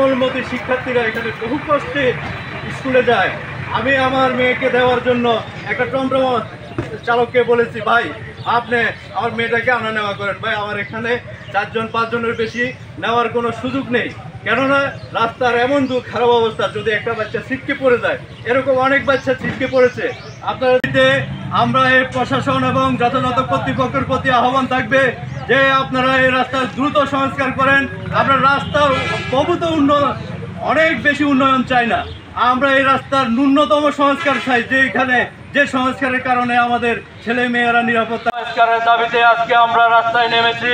কোমলমতি শিক্ষার্থীরা এখানে বহু কষ্টে স্কুলে যায়। আমি আমার মেয়েকে দেওয়ার জন্য একটা টমটম চালককে বলেছি, ভাই আপনি আমার মেয়েটাকে আনা নেওয়া করেন, ভাই আমার এখানে 4-5 জনের বেশি নেওয়ার কোনো সুযোগ নেই। কেননা রাস্তার এমন খারাপ অবস্থা, যদি একটা বাচ্চা ছিটকে পড়ে যায়, এরকম অনেক বাচ্চা ছিটকে পড়েছে। আপনারা আমরা এই প্রশাসন এবং যথাযথ কর্তৃপক্ষের প্রতি আহ্বান থাকবে যে আপনারা এই রাস্তার দ্রুত সংস্কার করেন। আমরা রাস্তার প্রভূত উন্নয়ন, অনেক বেশি উন্নয়ন চাই না, আমরা এই রাস্তার ন্যূনতম সংস্কার চাই, যে সংস্কারের কারণে আমাদের ছেলে মেয়েরা নিরাপত্তা। সংস্কারের দাবিতে আজকে আমরা রাস্তায় নেমেছি,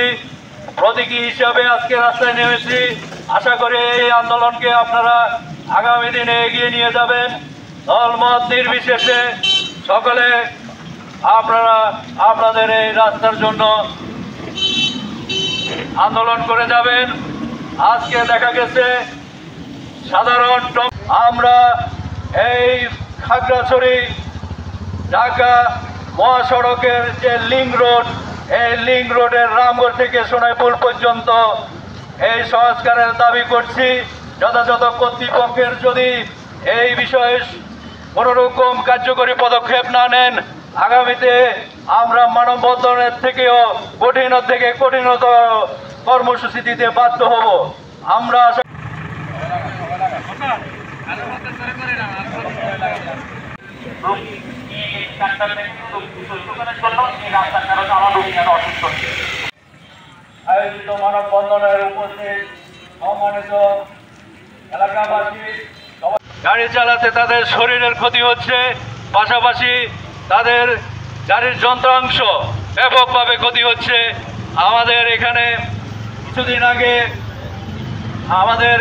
প্রতীকী হিসাবে আজকে রাস্তায় নেমেছি। আশা করি এই আন্দোলনকে আপনারা আগামী দিনে এগিয়ে নিয়ে যাবেন, দলমত নির্বিশেষে সকলে আপনারা আপনাদের এই রাস্তার জন্য আন্দোলন করে যাবেন। আজকে দেখা গেছে সাধারণ আমরা এই খাগড়াছড়ি ঢাকা মহাসড়কের যে লিংক রোড, এই লিংক রোডের রামগড় থেকে সোনাইপুর পর্যন্ত এই সংস্কারের দাবি করছি। যথাযথ কর্তৃপক্ষের যদি এই বিষয়ে কোনোরকম কার্যকরী পদক্ষেপ না নেন, আগামীতে আমরা মানববন্ধনের থেকেও কঠিনতর কর্মসূচি দিতে বাধ্য হব। আমরা আয়োজিত মানববন্ধনের উপস্থিত সম্মানিত এলাকাবাসী, গাড়ি চালাতে তাদের শরীরের ক্ষতি হচ্ছে, পাশাপাশি তাদের গাড়ির যন্ত্রাংশ ব্যাপকভাবে ক্ষতি হচ্ছে। আমাদের এখানে কিছুদিন আগে আমাদের